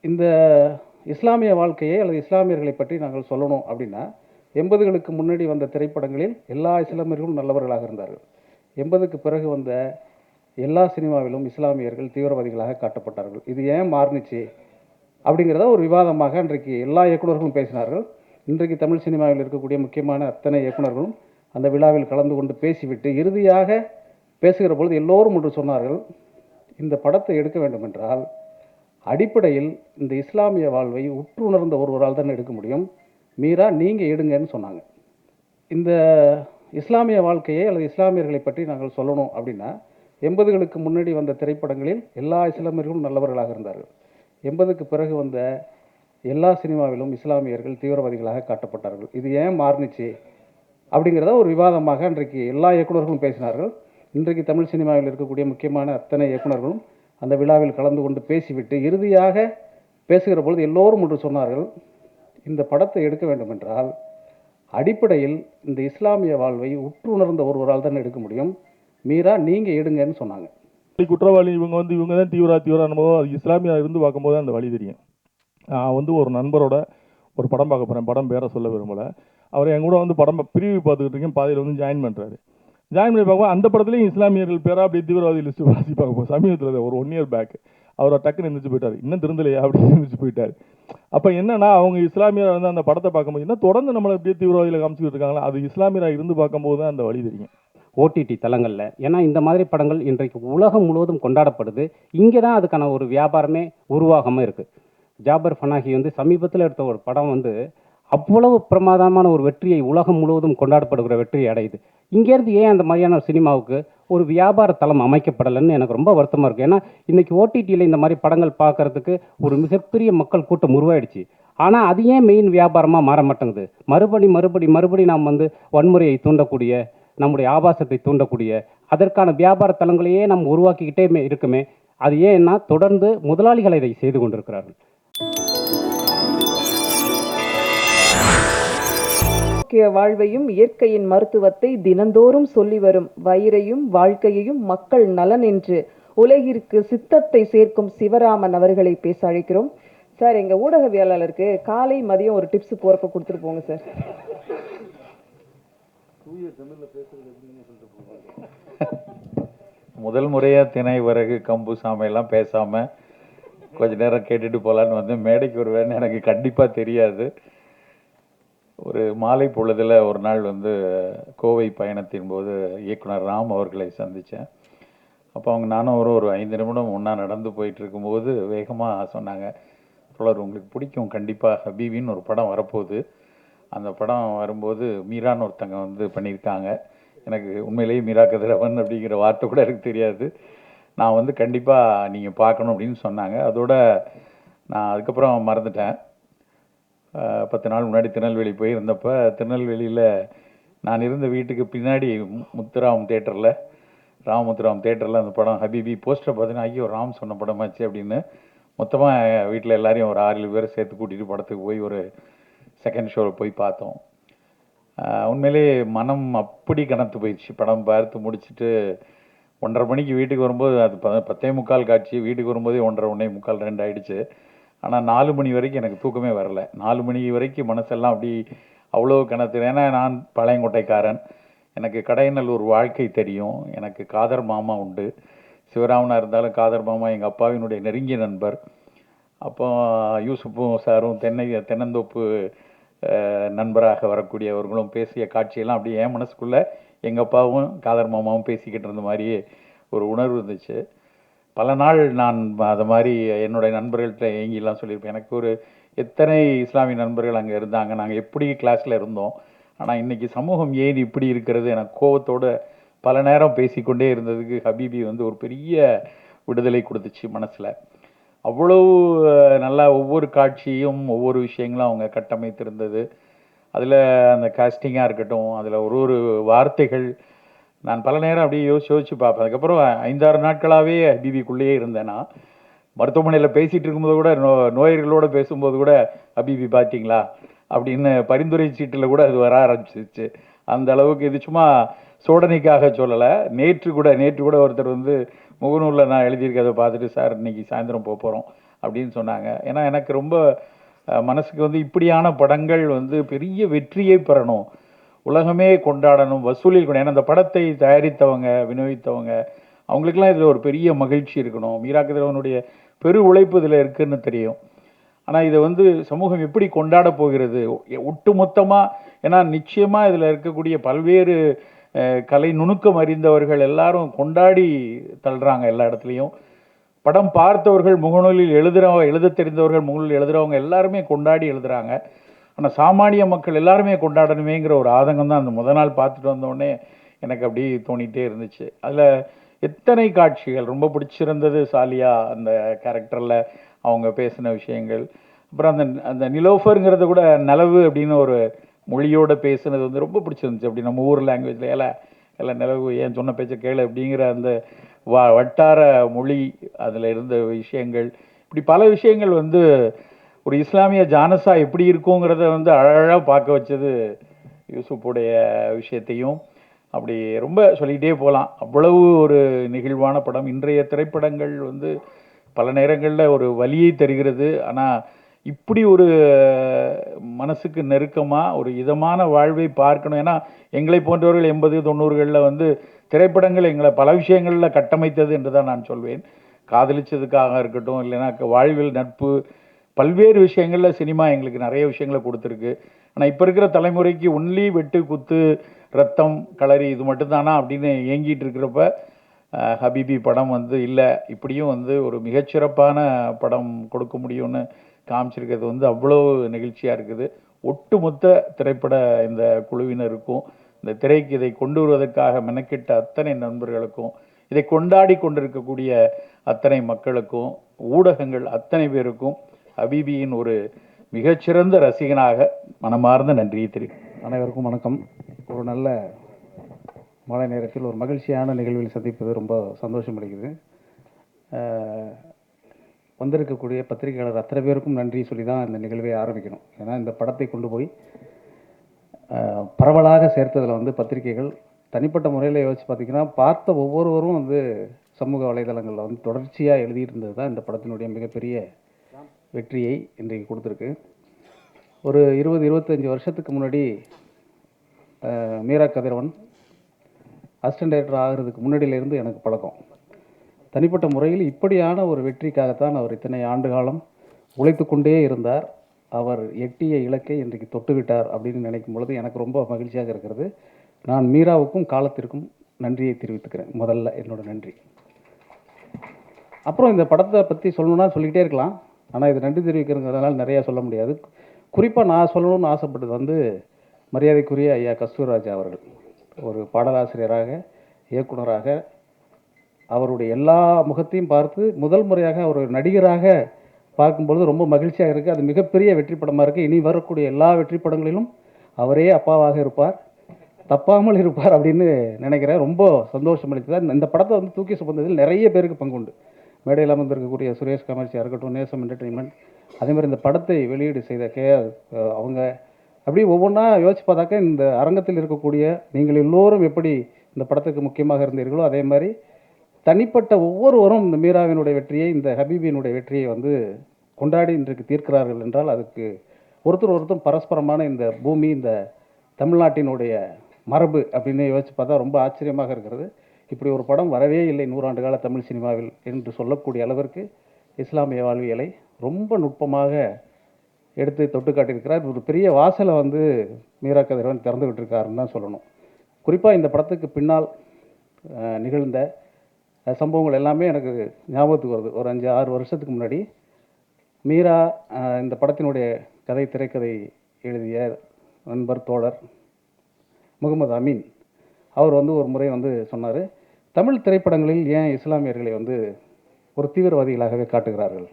இந்த இஸ்லாமிய வாழ்க்கையை அல்லது இஸ்லாமியர்களை பற்றி நாங்கள் சொல்லணும் அப்படின்னா 80களுக்கு முன்னாடி வந்த திரைப்படங்களில் எல்லா இஸ்லாமியர்களும் நல்லவர்களாக இருந்தார்கள். 80க்கு பிறகு வந்த எல்லா சினிமாவிலும் இஸ்லாமியர்கள் தீவிரவாதிகளாக காட்டப்பட்டார்கள். இது ஏன் மாறுனுச்சு அப்படிங்கிறத ஒரு விவாதமாக இன்றைக்கு எல்லா இயக்குநர்களும் பேசினார்கள். இன்றைக்கு தமிழ் சினிமாவில் இருக்கக்கூடிய முக்கியமான அத்தனை இயக்குநர்களும் அந்த விழாவில் கலந்து கொண்டு பேசிவிட்டு இறுதியாக பேசுகிற பொழுது எல்லோரும் ஒன்று சொன்னார்கள், இந்த படத்தை எடுக்க வேண்டும் என்றால் அடிப்படையில் இந்த இஸ்லாமிய வாழ்வை உற்றுணர்ந்த ஒருவரால் தான் எடுக்க முடியும், மீரா நீங்கள் எடுங்கன்னு சொன்னாங்க. இந்த இஸ்லாமிய வாழ்க்கையை அல்லது இஸ்லாமியர்களை பற்றி நாங்கள் சொல்லணும் அப்படின்னா 80களுக்கு முன்னாடி வந்த திரைப்படங்களில் எல்லா இஸ்லாமியர்களும் நல்லவர்களாக இருந்தார்கள். 80க்கு பிறகு வந்த எல்லா சினிமாவிலும் இஸ்லாமியர்கள் தீவிரவாதிகளாக காட்டப்பட்டார்கள். இது ஏன் மாறுனுச்சு அப்படிங்கிறத ஒரு விவாதமாக இன்றைக்கு எல்லா இயக்குநர்களும் பேசினார்கள். இன்றைக்கு தமிழ் சினிமாவில் இருக்கக்கூடிய முக்கியமான அத்தனை இயக்குநர்களும் அந்த விழாவில் கலந்து கொண்டு பேசிவிட்டு இறுதியாக பேசுகிற பொழுது எல்லோரும் ஒன்று சொன்னார்கள், இந்த படத்தை எடுக்க வேண்டும் என்றால் அடிப்படையில் இந்த இஸ்லாமிய வாழ்வை உற்றுணர்ந்த ஒருவரால் தான் எடுக்க முடியும், மீரா நீங்கள் எடுங்கன்னு சொன்னாங்க. குற்றவாளி இவங்க தான் தீவிரவாதம் அது இஸ்லாமியா இருந்து பார்க்கும்போது அந்த வழி தெரியும். நான் ஒரு நண்பரோட ஒரு படம் பார்க்க போகிறேன், படம் பேரை சொல்ல விரும்பலை. அவர் என் கூட படம் பிரிவு பார்த்துக்கிட்டு இருக்கேன், பாதையில் ஜாயின் பண்ணுறாரு. ஜாயின் பண்ணி பார்க்கும்போது அந்த படத்துலையும் இஸ்லாமியர்கள் பேராக அப்படி தீவிரவாதி லிஸ்ட்டு வாசி பார்க்க போகும். சமீபத்தில் ஒரு 1 இயர் பேக் அவரை டக்குன்னு இருந்துச்சு போயிட்டார், இன்னும் திருந்தலையா அப்படின்னு இருந்துச்சு போயிட்டார். அப்போ என்னன்னா அவங்க இஸ்லாமியர் அந்த படத்தை பார்க்கும்போது என்ன தொடர்ந்து நம்மளை எப்படியே தீவிரவாதிகளை காமிச்சிக்கிட்டு இருக்காங்களா, அது இஸ்லாமியராக இருந்து பார்க்கும்போது தான் அந்த வழி தெரியும். ஓடிடி தளங்களில், ஏன்னா இந்த மாதிரி படங்கள் இன்றைக்கு உலகம் முழுவதும் கொண்டாடப்படுது. இங்கே தான் அதுக்கான ஒரு வியாபாரமே உருவாகாமல் இருக்குது. ஜாபர் ஃபனாகி சமீபத்தில் எடுத்த ஒரு படம் அவ்வளவு பிரமாதமான ஒரு வெற்றியை உலகம் முழுவதும் கொண்டாடப்படுகிற வெற்றியை அடையுது. இங்கேருந்து ஏன் அந்த மாதிரியான சினிமாவுக்கு ஒரு வியாபார தளம் அமைக்கப்படலைன்னு எனக்கு ரொம்ப வருத்தமாக இருக்குது. ஏன்னா இன்றைக்கி ஓடிடியில் இந்த மாதிரி படங்கள் பார்க்குறதுக்கு ஒரு மிகப்பெரிய மக்கள் கூட்டம் உருவாயிடுச்சு. ஆனால் அது ஏன் மெயின் வியாபாரமாக மாற மாட்டேங்குது? மறுபடி நாம் வன்முறையை தூண்டக்கூடிய, நம்முடைய ஆபாசத்தை தூண்டக்கூடிய அதற்கான வியாபார தளங்களையே நம்ம உருவாக்கிக்கிட்டே இருக்குமே. அது ஏன்னா தொடர்ந்து முதலாளிகள் இதை செய்து கொண்டிருக்கிறார்கள். வாழ்வையும் இயற்கையின் மருத்துவத்தை தினந்தோறும் சொல்லி வரும் வயிறையும் வாழ்க்கையையும் மக்கள் நலன் என்று உலகிற்கு சித்தத்தை சேர்க்கும் சிவராமன் அவர்களை பேச அழைக்கிறோம். சார், எங்க ஊடகவியலாளருக்கு காலை மதியம் ஒரு டிப்ஸ் போறப்ப கொடுத்துட்டு போங்க சார். முதல் முறையா திணை, வரகு, கம்பு, சாமையெல்லாம் பேசாம கொஞ்ச நேரம் கேட்டுட்டு போலான்னு மேடைக்கு வருவேன்னு எனக்கு கண்டிப்பா தெரியாது. ஒரு மாலை பொழுதுல ஒரு நாள் கோவை பயணத்தின் போது இயக்குனர் ராம் அவர்களை சந்தித்தேன். அப்போ நானும் ஒரு 5 நிமிடம் ஒன்றா நடந்து போயிட்டு இருக்கும்போது வேகமாக சொன்னாங்க, தொடர் உங்களுக்கு பிடிக்கும், கண்டிப்பாக ஹபீபின்னு ஒரு படம் வரப்போகுது, அந்த படம் வரும்போது மீரான்னு ஒருத்தங்க பண்ணியிருக்காங்க, எனக்கு உண்மையிலேயே மீரா கதிரவன் அப்படிங்கிற வார்த்தை கூட எனக்கு தெரியாது, நான் கண்டிப்பாக நீங்கள் பார்க்கணும் அப்படின்னு சொன்னாங்க. அதோட நான் அதுக்கப்புறம் மறந்துட்டேன். 10 நாள் முன்னாடி திருநெல்வேலி போயிருந்தப்போ திருநெல்வேலியில் நான் இருந்த வீட்டுக்கு பின்னாடி முத்துராம் தேட்டரில், ராமமுத்துராம் தேட்டரில் அந்த படம் ஹபீபி போஸ்டரை பார்த்தீங்கன்னா, ஐயோ ராம் சொன்ன படமாச்சு அப்படின்னு மொத்தமாக வீட்டில் எல்லாரையும் ஒரு 6-7 பேரை சேர்த்து கூட்டிகிட்டு படத்துக்கு போய் ஒரு செகண்ட் ஷோவில் போய் பார்த்தோம். உண்மையிலே மனம் அப்படி கனத்து போயிடுச்சு. படம் பார்த்து முடிச்சுட்டு 1:30 மணிக்கு வீட்டுக்கு வரும்போது அது 10:45 காட்சி, வீட்டுக்கு வரும்போதே 1:30, 1:45, 2 ஆகிடுச்சு. ஆனால் 4 மணி வரைக்கும் எனக்கு தூக்கமே வரல. 4 மணி வரைக்கும் மனசெல்லாம் அப்படி அவ்வளோ கனத்து. ஏன்னா நான் பழையங்கோட்டைக்காரன், எனக்கு கடையநல்லூர் வாழ்க்கை தெரியும், எனக்கு காதர் மாமா உண்டு. சிவராமனாக இருந்தாலும் காதர் மாமா எங்கள் அப்பாவினுடைய நெருங்கிய நண்பர். அப்போ யூசுப்பும் சாரும் தென்னந்தோப்பு நண்பராக வரக்கூடியவர்களும் பேசிய காட்சியெல்லாம் அப்படியே என் மனசுக்குள்ளே எங்கள் அப்பாவும் காதர் மாமாவும் பேசிக்கிட்டு இருந்த மாதிரியே ஒரு உணர்வு இருந்துச்சு. பல நாள் நான் அதை மாதிரி என்னுடைய நண்பர்கள்ட்ட ஏங்கிலாம் சொல்லியிருப்பேன். எனக்கு எத்தனை இஸ்லாமிய நண்பர்கள் அங்கே இருந்தாங்க, நாங்கள் எப்படி கிளாஸில் இருந்தோம், ஆனால் இன்றைக்கி சமூகம் ஏன் இப்படி இருக்கிறது, எனக்கு கோவத்தோடு பல நேரம் பேசிக்கொண்டே இருந்ததுக்கு ஹபீபி ஒரு பெரிய விடுதலை கொடுத்துச்சு மனசில். அவ்வளோ நல்லா ஒவ்வொரு காட்சியும் ஒவ்வொரு விஷயங்களும் அவங்க கட்டமைத்திருந்தது. அதில் அந்த காஸ்டிங்காக இருக்கட்டும், அதில் ஒரு வார்த்தைகள் நான் பல நேரம் அப்படியே யோசிச்சு பார்ப்பேன். அதுக்கப்புறம் 5-6 நாட்களாகவே ஹபீபிக்குள்ளேயே இருந்தேன். நான் மருத்துவமனையில் பேசிகிட்டு இருக்கும்போது கூட நோயர்களோடு பேசும்போது கூட ஹபீபி பார்த்தீங்களா அப்படின்னு பரிந்துரை சீட்டில் கூட அது வர ஆரம்பிச்சிச்சு. அந்த அளவுக்கு இது சும்மா சோதனைக்காக சொல்லலை. நேற்று கூட ஒருத்தர் முகநூலில் நான் எழுதியிருக்கதை பார்த்துட்டு, சார் இன்னைக்கு சாயந்தரம் போகிறோம் அப்படின்னு சொன்னாங்க. ஏன்னா எனக்கு ரொம்ப மனசுக்கு வந்து இப்படியான படங்கள் வந்து பெரிய வெற்றியை பெறணும், உலகமே கொண்டாடணும், வசூலில் ஏன்னா அந்த படத்தை தயாரித்தவங்க, விநியோகித்தவங்க, அவங்களுக்கெல்லாம் இதில் ஒரு பெரிய மகிழ்ச்சி இருக்கணும். மீரா கதிரவனுடைய பெரு உழைப்பு இதில் இருக்குன்னு தெரியும். ஆனால் இதை வந்து சமூகம் எப்படி கொண்டாட போகிறது ஒட்டுமொத்தமாக? ஏன்னா நிச்சயமாக இதில் இருக்கக்கூடிய பல்வேறு கலை நுணுக்கம் அறிந்தவர்கள் எல்லாரும் கொண்டாடி தள்ளுறாங்க எல்லா இடத்துலையும். படம் பார்த்தவர்கள், முகநூலில் எழுத தெரிந்தவர்கள், முகநூலில் எழுதுகிறவங்க எல்லாருமே கொண்டாடி எழுதுகிறாங்க. ஆனால் சாமானிய மக்கள் எல்லாருமே கொண்டாடணுமேங்கிற ஒரு ஆதங்கம் தான் அந்த முதல் நாள் பார்த்துட்டு வந்தோடனே எனக்கு அப்படி தோணிகிட்டே இருந்துச்சு. அதில் எத்தனை காட்சிகள் ரொம்ப பிடிச்சிருந்தது. சாலியா அந்த கேரக்டரில் அவங்க பேசின விஷயங்கள், அப்புறம் அந்த அந்த நிலோஃபருங்கிறத கூட நிலவு அப்படின்னு ஒரு மொழியோடு பேசுனது வந்து ரொம்ப பிடிச்சிருந்துச்சு. அப்படி நம்ம ஊர் லாங்குவேஜில் எல்லாம் நிலவு ஏன் சொன்ன பேச்சை கேளு அப்படிங்கிற அந்த வட்டார மொழி, அதில் இருந்த விஷயங்கள், இப்படி பல விஷயங்கள் வந்து ஒரு இஸ்லாமிய ஜானசா எப்படி இருக்குங்கிறத வந்து அழகாக பார்க்க வச்சது யூசுஃபுடைய விஷயத்தையும். அப்படி ரொம்ப சொல்லிக்கிட்டே போகலாம். அவ்வளவு ஒரு நெகிழ்வான படம். இன்றைய திரைப்படங்கள் வந்து பல நேரங்களில் ஒரு வலியை தருகிறது. ஆனால் இப்படி ஒரு மனசுக்கு நெருக்கமாக ஒரு இதமான வாழ்வை பார்க்கணும். ஏன்னா எங்களை போன்றவர்கள் 80, 90களில் வந்து திரைப்படங்கள் எங்களை பல விஷயங்களில் கட்டமைத்தது என்று தான் நான் சொல்வேன். காதலிச்சதுக்காக இருக்கட்டும், இல்லைன்னா வாழ்வில் நட்பு, பல்வேறு விஷயங்களில் சினிமா எங்களுக்கு நிறைய விஷயங்களை கொடுத்துருக்கு. ஆனால் இப்போ இருக்கிற தலைமுறைக்கு ஒன்லி வெட்டு குத்து ரத்தம் களரி இது மட்டும்தானா அப்படின்னு ஏங்கிட்டு இருக்கிறப்ப ஹபீபி படம் வந்து இல்லை, இப்படியும் வந்து ஒரு மிகச்சிறப்பான படம் கொடுக்க முடியும்னு காமிச்சிருக்கிறது வந்து அவ்வளோ நெகிழ்ச்சியாக இருக்குது. ஒட்டுமொத்த திரைப்பட இந்த குழுவினருக்கும், இந்த திரைக்கு இதை கொண்டு வருவதற்காக மெனக்கிட்ட அத்தனை நண்பர்களுக்கும், இதை கொண்டாடி கொண்டிருக்கக்கூடிய அத்தனை மக்களுக்கும், ஊடகங்கள் அத்தனை பேருக்கும் ஹபீபியின் ஒரு மிகச்சிறந்த ரசிகனாக மனமார்ந்த நன்றியை தெரிவிக்கிறேன். அனைவருக்கும் வணக்கம். ஒரு நல்ல மாலை நேரத்தில் ஒரு மகிழ்ச்சியான நிகழ்வில் சந்திப்பது ரொம்ப சந்தோஷம் அளிக்குது. வந்திருக்கக்கூடிய பத்திரிகையாளர் அத்தனை பேருக்கும் நன்றி சொல்லி தான் இந்த நிகழ்வை ஆரம்பிக்கணும். ஏன்னா இந்த படத்தை கொண்டு போய் பரவலாக சேர்த்ததில் வந்து பத்திரிகைகள் தனிப்பட்ட முறையில் யோசிச்சு பார்த்திங்கன்னா பார்த்த ஒவ்வொருவரும் வந்து சமூக வலைதளங்களில் வந்து தொடர்ச்சியாக எழுதிட்டு இருந்தது தான் இந்த படத்தினுடைய மிகப்பெரிய வெற்றியை இன்றைக்கு கொடுத்துருக்கு. ஒரு 20-25 வருஷத்துக்கு முன்னாடி மீரா கதிரவன் அசிஸ்டன்ட் டைரக்டர் ஆகிறதுக்கு முன்னாடியிலேருந்து எனக்கு பழக்கம். தனிப்பட்ட முறையில் இப்படியான ஒரு வெற்றிக்காகத்தான் அவர் இத்தனை ஆண்டு காலம் உழைத்து கொண்டே இருந்தார். அவர் எட்டிய இலக்கை இன்றைக்கு தொட்டுவிட்டார் அப்படின்னு நினைக்கும் பொழுது எனக்கு ரொம்ப மகிழ்ச்சியாக இருக்கிறது. நான் மீராவுக்கும் காலத்திற்கும் நன்றியை தெரிவித்துக்கிறேன். முதல்ல என்னோட நன்றி. அப்புறம் இந்த படத்தை பற்றி சொல்லணும்னா சொல்லிக்கிட்டே இருக்கலாம். ஆனால் இது நன்றி தெரிவிக்கிறதுனால நிறையா சொல்ல முடியாது. குறிப்பாக நான் சொல்லணும்னு ஆசைப்பட்டது வந்து மரியாதைக்குரிய ஐயா கஸ்தூர்ராஜா அவர்கள். ஒரு பாடலாசிரியராக, இயக்குனராக, அவருடைய எல்லா முகத்தையும் பார்த்து முதல் முறையாக அவர் நடிகராக பார்க்கும்பொழுது ரொம்ப மகிழ்ச்சியாக இருக்குது. அது மிகப்பெரிய வெற்றி படமாக இருக்குது. இனி வரக்கூடிய எல்லா வெற்றி படங்களிலும் அவரே அப்பாவாக இருப்பார், தப்பாமல் இருப்பார் அப்படின்னு நினைக்கிறேன். ரொம்ப சந்தோஷம் அளித்தது. இந்த படத்தை வந்து தூக்கி சுமந்ததில் நிறைய பேருக்கு பங்குண்டு. மேடையில் அமர்ந்திருக்கக்கூடிய சுரேஷ் கமர்ச்சியாக இருக்கட்டும், நேசம் என்டர்டெயின்மெண்ட், அதேமாதிரி இந்த படத்தை வெளியீடு செய்த அவங்க, அப்படி ஒவ்வொன்றா யோசிச்சு பார்த்தாக்க இந்த அரங்கத்தில் இருக்கக்கூடிய நீங்கள் எல்லோரும் எப்படி இந்த படத்துக்கு முக்கியமாக இருந்தீர்களோ அதே மாதிரி தனிப்பட்ட ஒவ்வொருவரும் இந்த மீராவினுடைய வெற்றியை, இந்த ஹபீபியினுடைய வெற்றியை வந்து கொண்டாடி இன்றைக்கு தீர்க்கிறார்கள் என்றால் அதுக்கு ஒருத்தர் பரஸ்பரமான இந்த பூமி, இந்த தமிழ்நாட்டினுடைய மரபு அப்படின்னு யோசிச்சு பார்த்தா ரொம்ப ஆச்சரியமாக இருக்கிறது. இப்படி ஒரு படம் வரவே இல்லை 100 ஆண்டு கால தமிழ் சினிமாவில் என்று சொல்லக்கூடிய அளவிற்கு இஸ்லாமிய வாழ்வியலை ரொம்ப நுட்பமாக எடுத்து தொட்டு காட்டியிருக்கிறார். ஒரு பெரிய வாசலை வந்து மீரா கதிரவன் திறந்து விட்டுருக்காருன்னு தான் சொல்லணும். குறிப்பாக இந்த படத்துக்கு பின்னால் நிகழ்ந்த சம்பவங்கள் எல்லாமே எனக்கு ஞாபகத்துக்கு வருது. ஒரு 5-6 வருஷத்துக்கு முன்னாடி மீரா இந்த படத்தினுடைய திரைக்கதை எழுதிய நண்பர் தோழர் முகமது அமீன் அவர் வந்து ஒரு முறை வந்து சொன்னார், தமிழ் திரைப்படங்களில் ஏன் இஸ்லாமியர்களை வந்து ஒரு தீவிரவாதிகளாகவே காட்டுகிறார்கள்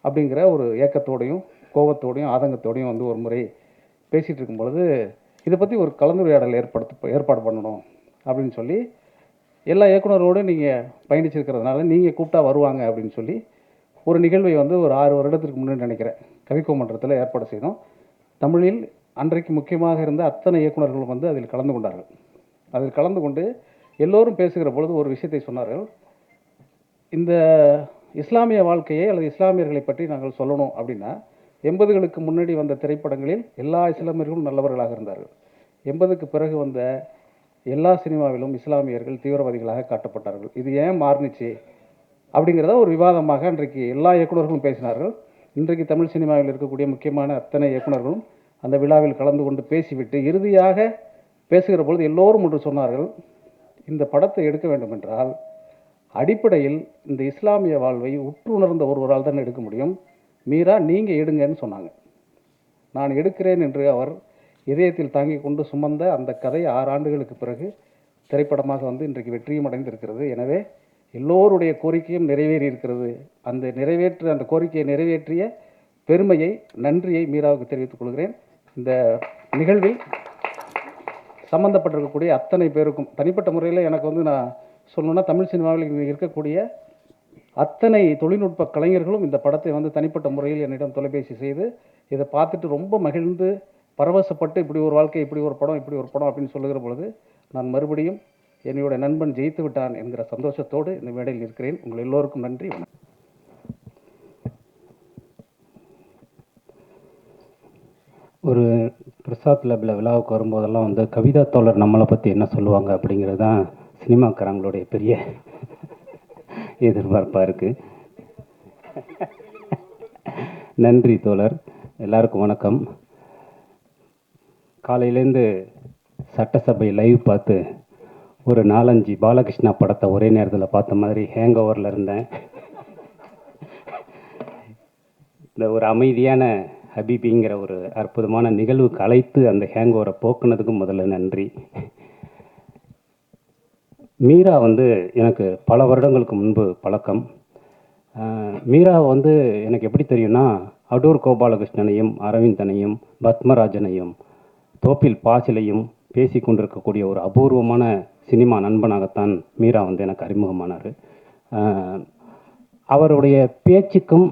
அப்படிங்கிற ஒரு ஏக்கத்தோடையும் கோபத்தோடையும் ஆதங்கத்தோடையும் வந்து ஒரு முறை பேசிகிட்டு இருக்கும் பொழுது இதை பற்றி ஒரு கலந்துரையாடல் ஏற்பாடு பண்ணணும் அப்படின்னு சொல்லி எல்லா இயக்குனரோடு நீங்கள் பயணிச்சிருக்கிறதுனால நீங்கள் கூப்பிட்டா வருவாங்க அப்படின்னு சொல்லி ஒரு நிகழ்வை வந்து ஒரு 6 வருடத்திற்கு முன்னாடி நினைக்கிறேன் கவிக்கோ மன்றத்தில் ஏற்பாடு செய்தோம். தமிழில் அன்றைக்கு முக்கியமாக இருந்த அத்தனை இயக்குனர்களும் வந்து அதில் கலந்து கொண்டார்கள். அதில் கலந்து கொண்டு எல்லோரும் பேசுகிற பொழுது ஒரு விஷயத்தை சொன்னார்கள். இந்த இஸ்லாமிய வாழ்க்கையை அல்லது இஸ்லாமியர்களை பற்றி நாங்கள் சொல்லணும் அப்படின்னா 80களுக்கு முன்னாடி வந்த திரைப்படங்களில் எல்லா இஸ்லாமியர்களும் நல்லவர்களாக இருந்தார்கள். 80க்கு பிறகு வந்த எல்லா சினிமாவிலும் இஸ்லாமியர்கள் தீவிரவாதிகளாக காட்டப்பட்டார்கள். இது ஏன் மாறுனுச்சு அப்படிங்கிறத ஒரு விவாதமாக இன்றைக்கு எல்லா இயக்குநர்களும் பேசினார்கள். இன்றைக்கு தமிழ் சினிமாவில் இருக்கக்கூடிய முக்கியமான அத்தனை இயக்குநர்களும் அந்த விழாவில் கலந்து கொண்டு பேசிவிட்டு இறுதியாக பேசுகிற பொழுது எல்லோரும் ஒன்று சொன்னார்கள், இந்த படத்தை எடுக்க வேண்டும் என்றால் அடிப்படையில் இந்த இஸ்லாமிய வாழ்வை உற்றுணர்ந்த ஒருவரால் தான் எடுக்க முடியும். மீரா நீங்கள் எடுங்கன்னு சொன்னாங்க. நான் எடுக்கிறேன் என்று அவர் இதயத்தில் தாங்கி கொண்டு சுமந்த அந்த கதை 6 ஆண்டுகளுக்கு பிறகு திரைப்படமாக வந்து இன்றைக்கு வெற்றியும் அடைந்திருக்கிறது. எனவே எல்லோருடைய கோரிக்கையும் நிறைவேறி இருக்கிறது. அந்த கோரிக்கையை நிறைவேற்றிய பெருமையை, நன்றியை மீராவுக்கு தெரிவித்துக் கொள்கிறேன். இந்த நிகழ்வில் சம்பந்தப்பட்டிருக்கக்கூடிய அத்தனை பேருக்கும் தனிப்பட்ட முறையில் எனக்கு வந்து நான் சொல்லணும்னா, தமிழ் சினிமாவில் இருக்கக்கூடிய அத்தனை தொழில்நுட்ப கலைஞர்களும் இந்த படத்தை வந்து தனிப்பட்ட முறையில் என்னிடம் தொலைபேசி செய்து இதை பார்த்துட்டு ரொம்ப மகிழ்ந்து பரவசப்பட்டு இப்படி ஒரு வாழ்க்கை, இப்படி ஒரு படம் அப்படின்னு சொல்லுகிற பொழுது நான் மறுபடியும் என்னுடைய நண்பன் ஜெயித்து விட்டான் என்கிற சந்தோஷத்தோடு இந்த மேடையில் இருக்கிறேன். உங்கள் எல்லோருக்கும் நன்றி, வணக்கம். ஒரு பிரசாத் லேபில் விழாவுக்கு வரும்போதெல்லாம் வந்து கவிதா தோழர் நம்மளை பற்றி என்ன சொல்லுவாங்க அப்படிங்கிறது தான் சினிமாக்காரங்களுடைய பெரிய எதிர்பார்ப்பாக இருக்குது. நன்றி தோழர். எல்லாருக்கும் வணக்கம். காலையிலேருந்து சட்டசபை லைவ் பார்த்து ஒரு 4-5 பாலகிருஷ்ணா படத்தை ஒரே நேரத்தில் பார்த்த மாதிரி ஹேங் ஓவரில் இருந்தேன். இந்த ஒரு அமைதியான ஹபீபிங்கிற ஒரு அற்புதமான நிகழ்வுக்கு அழைத்து அந்த ஹேங் ஓவரை போக்குனதுக்கும் முதல்ல நன்றி. மீரா வந்து எனக்கு பல வருடங்களுக்கு முன்பு பழக்கம். மீரா வந்து எனக்கு எப்படி தெரியும்னா, அடூர் கோபாலகிருஷ்ணனையும் அரவிந்தனையும் பத்மராஜனையும் தோப்பில் பாசிலையும் பேசி கொண்டிருக்கக்கூடிய ஒரு அபூர்வமான சினிமா நண்பனாகத்தான் மீரா வந்து எனக்கு அறிமுகமானார். அவருடைய பேச்சுக்கும்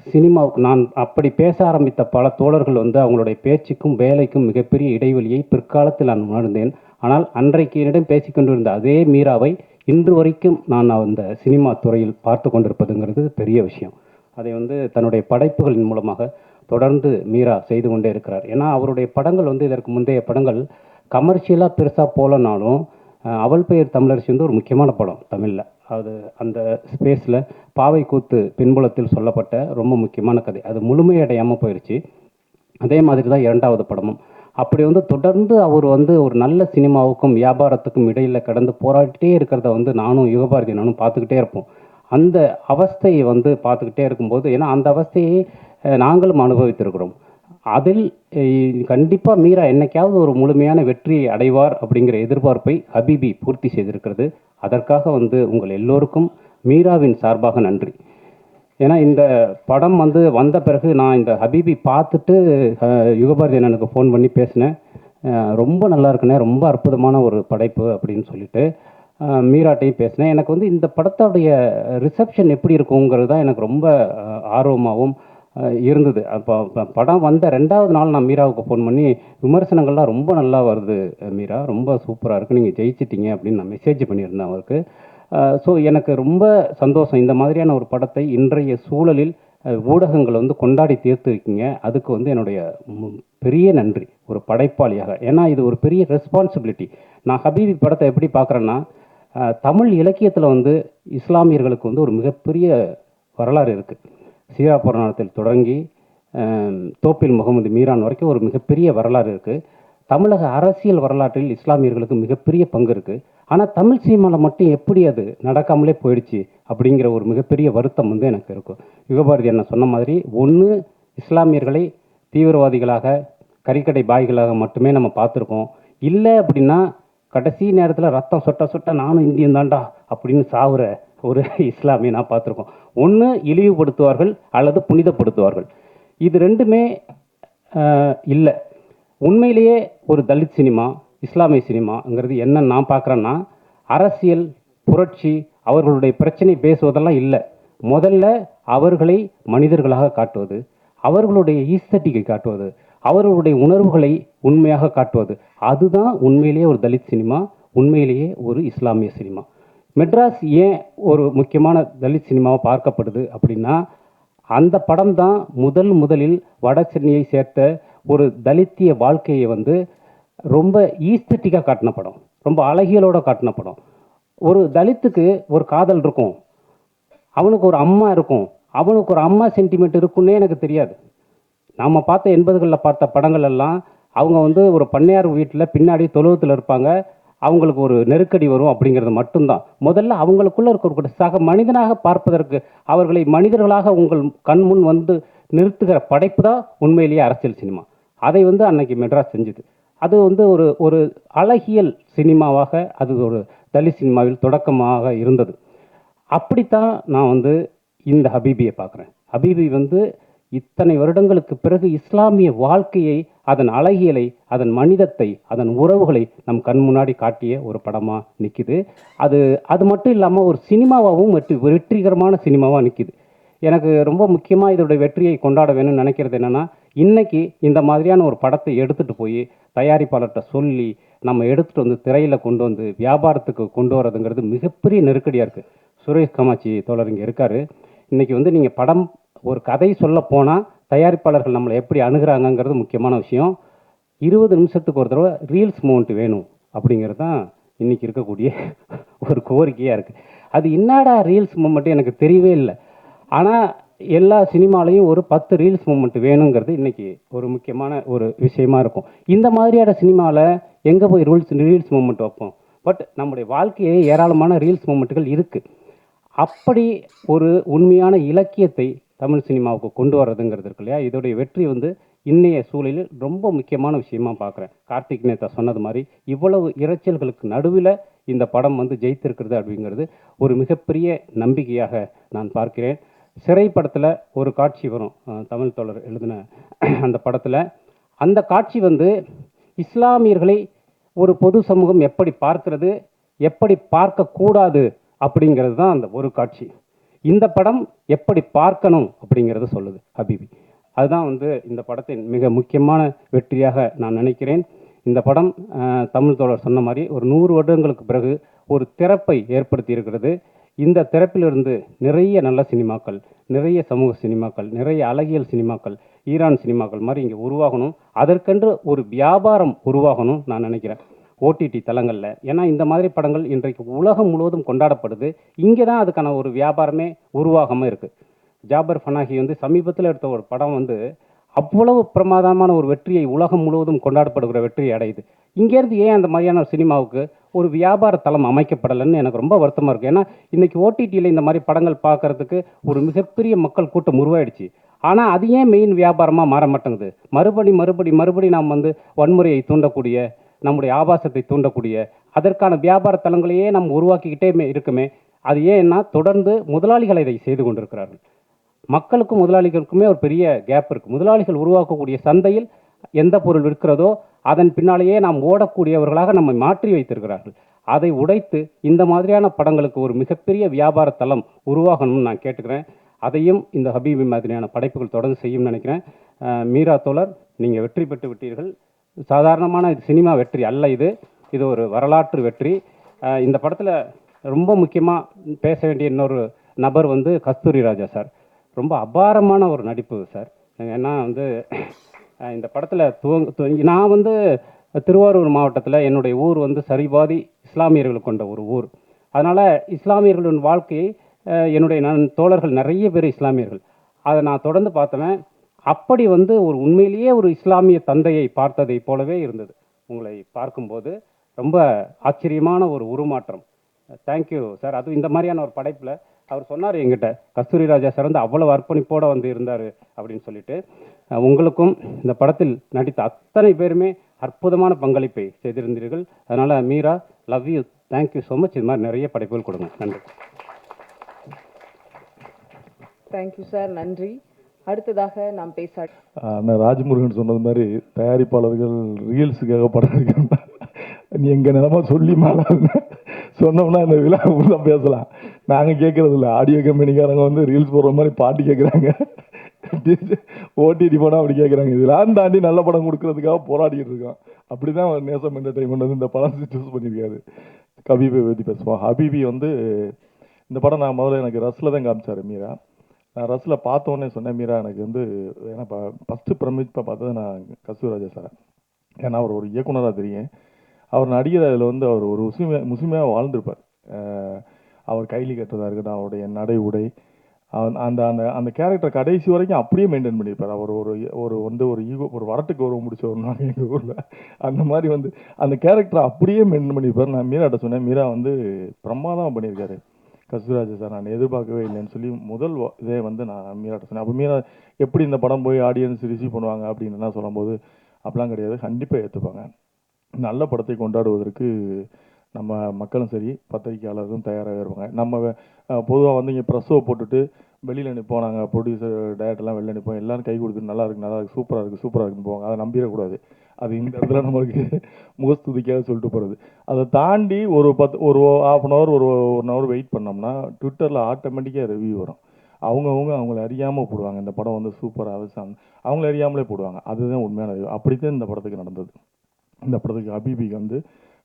சினிமாவுக்கு நான் அப்படி பேச ஆரம்பித்த பல தோழர்கள் வந்து அவங்களுடைய பேச்சுக்கும் வேலைக்கும் மிகப்பெரிய இடைவெளியை பிற்காலத்தில் நான் உணர்ந்தேன். ஆனால் அன்றைக்கு என்னிடம் பேசிக்கொண்டிருந்த அதே மீராவை இன்று வரைக்கும் நான் அந்த சினிமா துறையில் பார்த்து கொண்டிருப்பதுங்கிறது பெரிய விஷயம். அதை வந்து தன்னுடைய படைப்புகளின் மூலமாக தொடர்ந்து மீரா செய்து கொண்டே இருக்கிறார். ஏன்னா அவருடைய படங்கள் வந்து இதற்கு முந்தைய படங்கள் கமர்ஷியலாக பெருசாக போகலனாலும் அவள் பெயர் தமிழரசி வந்து ஒரு முக்கியமான படம் தமிழில். அது அந்த ஸ்பேஸில் பாவை கூத்து பின்புலத்தில் சொல்லப்பட்ட ரொம்ப முக்கியமான கதை. அது முழுமையடையாமல் போயிடுச்சு. அதே மாதிரி தான் 2வது படமும். அப்படி வந்து தொடர்ந்து அவர் வந்து ஒரு நல்ல சினிமாவுக்கும் வியாபாரத்துக்கும் இடையில் கடந்து போராடிட்டே இருக்கிறத வந்து நானும் யுகபாரதி நானும் பார்த்துக்கிட்டே இருப்போம். அந்த அவஸ்தையை வந்து பார்த்துக்கிட்டே இருக்கும்போது, ஏன்னா அந்த அவஸ்தையை நாங்களும் அனுபவித்திருக்கிறோம். அதில் கண்டிப்பாக மீரா என்னைக்காவது ஒரு முழுமையான வெற்றியை அடைவார் அப்படிங்கிற எதிர்பார்ப்பை ஹபீபி பூர்த்தி செய்திருக்கிறது. அதற்காக வந்து உங்கள் எல்லோருக்கும் மீராவின் சார்பாக நன்றி. ஏன்னா இந்த படம் வந்து வந்த பிறகு நான் இந்த ஹபீபி பார்த்துட்டு யுகபாரதி அண்ணனுக்கு ஃபோன் பண்ணி பேசினேன். ரொம்ப நல்லா இருக்குண்ணே, ரொம்ப அற்புதமான ஒரு படைப்பு அப்படின்னு சொல்லிட்டு மீராட்டையும் பேசினேன். எனக்கு வந்து இந்த படத்தோடைய ரிசப்ஷன் எப்படி இருக்குங்கிறது தான் எனக்கு ரொம்ப ஆர்வமாகவும் இருந்தது. அப்போ படம் வந்த 2வது நாள் நான் மீராவுக்கு ஃபோன் பண்ணி, விமர்சனங்கள்லாம் ரொம்ப நல்லா வருது மீரா, ரொம்ப சூப்பராக இருக்குது, நீங்கள் ஜெயிச்சிட்டிங்க அப்படின்னு நான் மெசேஜ் பண்ணியிருந்தேன் அவருக்கு. ஸோ எனக்கு ரொம்ப சந்தோஷம். இந்த மாதிரியான ஒரு படத்தை இன்றைய சூழலில் ஊடகங்கள் வந்து கொண்டாடி தீர்த்துருக்கீங்க. அதுக்கு வந்து என்னுடைய பெரிய நன்றி ஒரு படைப்பாளியாக. ஏன்னா இது ஒரு பெரிய ரெஸ்பான்சிபிலிட்டி. நான் ஹபீபி படத்தை எப்படி பார்க்குறேன்னா, தமிழ் இலக்கியத்தில் வந்து இஸ்லாமியர்களுக்கு வந்து ஒரு மிகப்பெரிய வரலாறு இருக்குது. சீரா புராணத்தில் தொடங்கி தோப்பில் முகமது மீரான் வரைக்கும் ஒரு மிகப்பெரிய வரலாறு இருக்குது. தமிழக அரசியல் வரலாற்றில் இஸ்லாமியர்களுக்கு மிகப்பெரிய பங்கு இருக்குது. ஆனால் தமிழ் சினிமாவில் மட்டும் எப்படி அது நடக்காமலே போயிடுச்சு அப்படிங்கிற ஒரு மிகப்பெரிய வருத்தம் வந்து எனக்கு இருக்கும். யுகபாரதி என்ன சொன்ன மாதிரி, ஒன்று இஸ்லாமியர்களை தீவிரவாதிகளாக கறிக்கடை பாய்களாக மட்டுமே நம்ம பார்த்துருக்கோம். இல்லை அப்படின்னா கடைசி நேரத்தில் ரத்தம் சொட்ட சொட்ட நானும் இந்தியன் தாண்டா அப்படின்னு சாவுற ஒரு இஸ்லாமியை நான் பார்த்துருக்கோம். ஒன்று இழிவுபடுத்துவார்கள் அல்லது புனிதப்படுத்துவார்கள். இது ரெண்டுமே இல்லை. உண்மையிலேயே ஒரு தலித் சினிமா, இஸ்லாமிய சினிமாங்கிறது என்ன நான் பார்க்குறேன்னா, அரசியல் புரட்சி அவர்களுடைய பிரச்சனை பேசுவதெல்லாம் இல்லை. முதல்ல அவர்களை மனிதர்களாக காட்டுவது, அவர்களுடைய ஈஸ்தட்டிக்கை காட்டுவது, அவர்களுடைய உணர்வுகளை உண்மையாக காட்டுவது, அதுதான் உண்மையிலேயே ஒரு தலித் சினிமா, உண்மையிலேயே ஒரு இஸ்லாமிய சினிமா. மெட்ராஸ் ஏன் ஒரு முக்கியமான தலித் சினிமாவை பார்க்கப்படுது அப்படின்னா, அந்த படம் தான் முதலில் வட சென்னையை சேர்த்த ஒரு தலித்திய வாழ்க்கையை வந்து ரொம்ப ஈஸ்தட்டிக்காக காட்டின படம், ரொம்ப அழகியலோட காட்டின படம். ஒரு தலித்துக்கு ஒரு காதல் இருக்கும், அவனுக்கு ஒரு அம்மா இருக்கும், அவனுக்கு ஒரு அம்மா சென்டிமெண்ட் இருக்குன்னே எனக்கு தெரியாது. நாம் பார்த்த 80களில் பார்த்த படங்கள் எல்லாம் அவங்க வந்து ஒரு பண்ணையார் வீட்டில் பின்னாடி தொழுவத்தில் இருப்பாங்க, அவங்களுக்கு ஒரு நெருக்கடி வரும் அப்படிங்கிறது மட்டும்தான். முதல்ல அவங்களுக்குள்ள இருக்கிற சக மனிதனாக பார்ப்பதற்கு, அவர்களை மனிதர்களாக உங்கள் கண் முன் வந்து நிறுத்துகிற படைப்பு தான் உண்மையிலேயே அரசியல் சினிமா. அதை வந்து அன்னைக்கு மெட்ராஸ் செஞ்சுது. அது வந்து ஒரு ஒரு அழகியல் சினிமாவாக அது ஒரு தலித் சினிமாவில் தொடக்கமாக இருந்தது. அப்படித்தான் நான் வந்து இந்த ஹபீபியை பார்க்குறேன். ஹபீபி வந்து இத்தனை வருடங்களுக்கு பிறகு இஸ்லாமிய வாழ்க்கையை, அதன் அழகியலை, அதன் மனிதத்தை, அதன் உறவுகளை நம் கண் முன்னாடி காட்டிய ஒரு படமாக நிற்கிது. அது மட்டும் இல்லாமல் ஒரு சினிமாவாகவும் வெற்றிகரமான சினிமாவாக நிற்கிது. எனக்கு ரொம்ப முக்கியமாக இதோடைய வெற்றியை கொண்டாட வேணும்னு நினைக்கிறது என்னென்னா, இன்றைக்கி இந்த மாதிரியான ஒரு படத்தை எடுத்துகிட்டு போய் தயாரிப்பாளர்கிட்ட சொல்லி நம்ம எடுத்துகிட்டு வந்து திரையில் கொண்டு வந்து வியாபாரத்துக்கு கொண்டு வரதுங்கிறது மிகப்பெரிய நெருக்கடியாக இருக்குது. சுரேஷ் கமாச்சி தோழர் இங்கே இருக்கார். இன்றைக்கி வந்து நீங்கள் படம் ஒரு கதை சொல்ல போனால் தயாரிப்பாளர்கள் நம்மளை எப்படி அணுகிறாங்கங்கிறது முக்கியமான விஷயம். 20 நிமிஷத்துக்கு ஒரு தடவை ரீல்ஸ் மூமெண்ட் வேணும் அப்படிங்கிறது தான் இன்றைக்கி இருக்கக்கூடிய ஒரு கோரிக்கையாக இருக்குது. அது என்னடா ரீல்ஸ் மூமெண்ட்டு எனக்கு தெரியவே இல்லை. ஆனால் எல்லா சினிமாலையும் ஒரு 10 ரீல்ஸ் மூமெண்ட் வேணுங்கிறது இன்றைக்கி ஒரு முக்கியமான ஒரு விஷயமா இருக்கும். இந்த மாதிரியான சினிமாவில் எங்கே போய் ரீல்ஸ் மூமெண்ட் வைப்போம்? பட் நம்முடைய வாழ்க்கையே ஏராளமான ரீல்ஸ் மூமெண்ட்டுகள் இருக்குது. அப்படி ஒரு உண்மையான இலக்கியத்தை தமிழ் சினிமாவுக்கு கொண்டு வர்றதுங்கிறது இருக்கு இல்லையா, இதோடைய வெற்றி வந்து இன்னைய சூழலில் ரொம்ப முக்கியமான விஷயமா பார்க்குறேன். கார்த்திக் நேதா சொன்னது மாதிரி இவ்வளவு இரைச்சல்களுக்கு நடுவில் இந்த படம் வந்து ஜெயித்திருக்கிறது அப்படிங்கிறது ஒரு மிகப்பெரிய நம்பிக்கையாக நான் பார்க்கிறேன். சிறை படத்தில் ஒரு காட்சி வரும், தமிழ் தோழர் எழுதின அந்த படத்தில். அந்த காட்சி வந்து இஸ்லாமியர்களை ஒரு பொது சமூகம் எப்படி பார்க்கிறது, எப்படி பார்க்கக்கூடாது அப்படிங்கிறது தான் அந்த ஒரு காட்சி. இந்த படம் எப்படி பார்க்கணும் அப்படிங்கிறத சொல்லுது ஹபீபி. அதுதான் வந்து இந்த படத்தின் மிக முக்கியமான வெற்றியாக நான் நினைக்கிறேன். இந்த படம் தமிழ் தோழர் சொன்ன மாதிரி ஒரு 100 வருடங்களுக்கு பிறகு ஒரு திறப்பை ஏற்படுத்தி இருக்கிறது. இந்த திறப்பிலிருந்து நிறைய நல்ல சினிமாக்கள், நிறைய சமூக சினிமாக்கள், நிறைய அழகியல் சினிமாக்கள், ஈரான் சினிமாக்கள் மாதிரி இங்கே உருவாகணும். அதற்கென்று ஒரு வியாபாரம் உருவாகணும் நான் நினைக்கிறேன் ஓடிடி தளங்களில். ஏன்னா இந்த மாதிரி படங்கள் இன்றைக்கு உலகம் முழுவதும் கொண்டாடப்படுது. இங்கே தான் அதுக்கான ஒரு வியாபாரமே உருவாகாமல் இருக்குது. ஜாபர் ஃபனாகி வந்து சமீபத்தில் எடுத்த ஒரு படம் வந்து அவ்வளவு பிரமாதமான ஒரு வெற்றியை, உலகம் முழுவதும் கொண்டாடப்படுகிற வெற்றியை அடையுது. இங்கேருந்து ஏன் அந்த மாதிரியான ஒரு சினிமாவுக்கு ஒரு வியாபார தளம் அமைக்கப்படலைன்னு எனக்கு ரொம்ப வருத்தமாக இருக்குது. ஏன்னா இன்றைக்கி ஓடிடியில் இந்த மாதிரி படங்கள் பார்க்குறதுக்கு ஒரு மிகப்பெரிய மக்கள் கூட்டம் உருவாயிடுச்சு. ஆனால் அது ஏன் மெயின் வியாபாரமாக மாற மாட்டேங்குது? மறுபடி நாம் வந்து வன்முறையை தூண்டக்கூடிய, நம்முடைய ஆபாசத்தை தூண்டக்கூடிய அதற்கான வியாபார தளங்களையே நம்ம உருவாக்கிக்கிட்டே இருக்குமே. அது ஏன்னா தொடர்ந்து முதலாளிகள் இதை செய்து கொண்டிருக்கிறார்கள். மக்களுக்கும் முதலாளிகளுக்குமே ஒரு பெரிய கேப் இருக்குது. முதலாளிகள் உருவாக்கக்கூடிய சந்தையில் எந்த பொருள் விற்கிறதோ அதன் பின்னாலேயே நாம் ஓடக்கூடியவர்களாக நம்மை மாற்றி வைத்திருக்கிறார்கள். அதை உடைத்து இந்த மாதிரியான படங்களுக்கு ஒரு மிகப்பெரிய வியாபார தளம் உருவாகணும்னு நான் கேட்டுக்கிறேன். அதையும் இந்த ஹபீபி மாதிரியான படைப்புகள் தொடர்ந்து செய்யும்னு நினைக்கிறேன். மீரா தோழர், நீங்கள் வெற்றி பெற்று விட்டீர்கள். சாதாரணமான சினிமா வெற்றி அல்ல இது ஒரு வரலாற்று வெற்றி. இந்த படத்தில் ரொம்ப முக்கியமாக பேச வேண்டிய இன்னொரு நபர் வந்து கஸ்தூரி ராஜா சார். ரொம்ப அபாரமான ஒரு நடிப்பு சார். ஏன்னா வந்து இந்த படத்தில் நான் வந்து திருவாரூர் மாவட்டத்தில், என்னுடைய ஊர் வந்து சரிபாதி இஸ்லாமியர்கள் கொண்ட ஒரு ஊர். அதனால் இஸ்லாமியர்களின் வாழ்க்கையை என்னுடைய தோழர்கள் நிறைய பேர் இஸ்லாமியர்கள். அதை நான் தொடர்ந்து பார்த்தவன். அப்படி வந்து ஒரு உண்மையிலேயே ஒரு இஸ்லாமிய தந்தையை பார்த்ததை போலவே இருந்தது உங்களை பார்க்கும்போது. ரொம்ப ஆச்சரியமான ஒரு உருமாற்றம். Thank you sir. அதுவும் இந்த மாதிரியான ஒரு படைப்பில் அவர் சொன்னார் எங்கிட்ட, கஸ்தூரி ராஜா சார் வந்து அவ்வளவு அர்ப்பணிப்போடு வந்து இருந்தார் அப்படின்னு சொல்லிட்டு. உங்களுக்கும் இந்த படத்தில் நடித்த அத்தனை பேருமே அற்புதமான பங்களிப்பை செய்திருந்தீர்கள். அதனால் Meera, love you, thank you so much. இது மாதிரி நிறைய படைப்புகள் கொடுங்க. நன்றி. தேங்க்யூ சார், நன்றி. அடுத்ததாக நாம் பேச ராஜமுருகன் சொன்னது மாதிரி தயாரிப்பாளர்கள் ரீல்ஸுக்காக படம் எடுக்கணும். நீ எங்கள் நிலமா சொல்லி சொன்னோம்னா இந்த விழா தான் பேசலாம். நாங்கள் கேட்கறது இல்லை, ஆடியோ கம்பெனிக்காரங்க வந்து ரீல்ஸ் போடுற மாதிரி பாட்டு கேட்குறாங்க. ஓடிடி படம் அப்படி கேட்குறாங்க. இதெல்லாம் தாண்டி நல்ல படம் கொடுக்கறதுக்காக போராடிட்டு இருக்கான். அப்படி தான் நேசம் என்டர்டைன்மெண்ட் வந்து இந்த படம் சூஸ் பண்ணியிருக்காரு. ஹபீபை பற்றி பேசுவோம். ஹபீபி வந்து இந்த படம் நான் முதல்ல எனக்கு ரஸ்ல தான் காமிச்சாரு மீரா. நான் ரஸ்ல பார்த்தோன்னே சொன்னேன், மீரா எனக்கு வந்து ஏன்னா ஃபஸ்ட்டு பிரமிப்பை பார்த்தது நான் கஸ்தூராஜா சார். ஏன்னா அவர் ஒரு இயக்குனராக தெரியும். அவர் நடிகர் அதில் வந்து அவர் ஒரு முஸ்லிமையாக வாழ்ந்திருப்பார். அவர் கைலி கட்டுறதா இருக்கட்டும், அவருடைய நடை உடை, அந்த அந்த அந்த கேரக்டர் கடைசி வரைக்கும் அப்படியே மெயின்டைன் பண்ணியிருப்பார். அவர் ஒரு ஒரு வந்து ஒரு ஈகோ, ஒரு வரட்டுக்கு கௌரவம் முடிச்சவர்னாங்க எங்கள் ஊரில். அந்த மாதிரி வந்து அந்த கேரக்டரை அப்படியே மெயின்டைன் பண்ணியிருப்பார். நான் மீராட்ட சொன்னேன், மீரா வந்து பிரமாதமாக பண்ணியிருக்காரு கஸ்தூராஜா சார், நான் எதிர்பார்க்கவே இல்லைன்னு சொல்லி முதல் இதே வந்து நான் மீராட்ட சொன்னேன். அப்போ மீரா எப்படி இந்த படம் போய் ஆடியன்ஸ் ரிசீவ் பண்ணுவாங்க அப்படின்னு சொல்லும்போது, அப்படிலாம் கிடையாது, கண்டிப்பாக ஏற்றுப்பாங்க. நல்ல படத்தை கொண்டாடுவதற்கு நம்ம மக்களும் சரி பத்திரிகையாளர்களும் தயாராக இருப்பாங்க. நம்ம பொதுவாக வந்து இங்கே ப்ரெஸ்ஸோ போட்டுட்டு வெளியில் நிற்போம், நாங்கள் ப்ரொடியூசர் டேரக்டர்லாம் வெளில நிற்போம், எல்லோரும் கை கொடுத்துட்டு நல்லா இருக்குது சூப்பராக இருக்குன்னு போவாங்க. அதை நம்பிடக்கூடாது. அது இந்த இடத்துல நம்மளுக்கு முகஸ்துதிக்காக சொல்லிட்டு போகிறது. அதை தாண்டி ஒரு ½ அன் ஹவர் ஒரு 1 ஹவர் வெயிட் பண்ணோம்னா ட்விட்டரில் ஆட்டோமேட்டிக்காக ரிவ்யூ வரும். அவங்கள அறியாமல் போடுவாங்க, இந்த படம் வந்து சூப்பராக அவங்கள அறியாமலே போடுவாங்க. அதுதான் உண்மையான ரிவ்யூ. அப்படித்தான் இந்த படத்துக்கு நடந்தது. இந்த படத்துக்கு ஹபீபிக்கு வந்து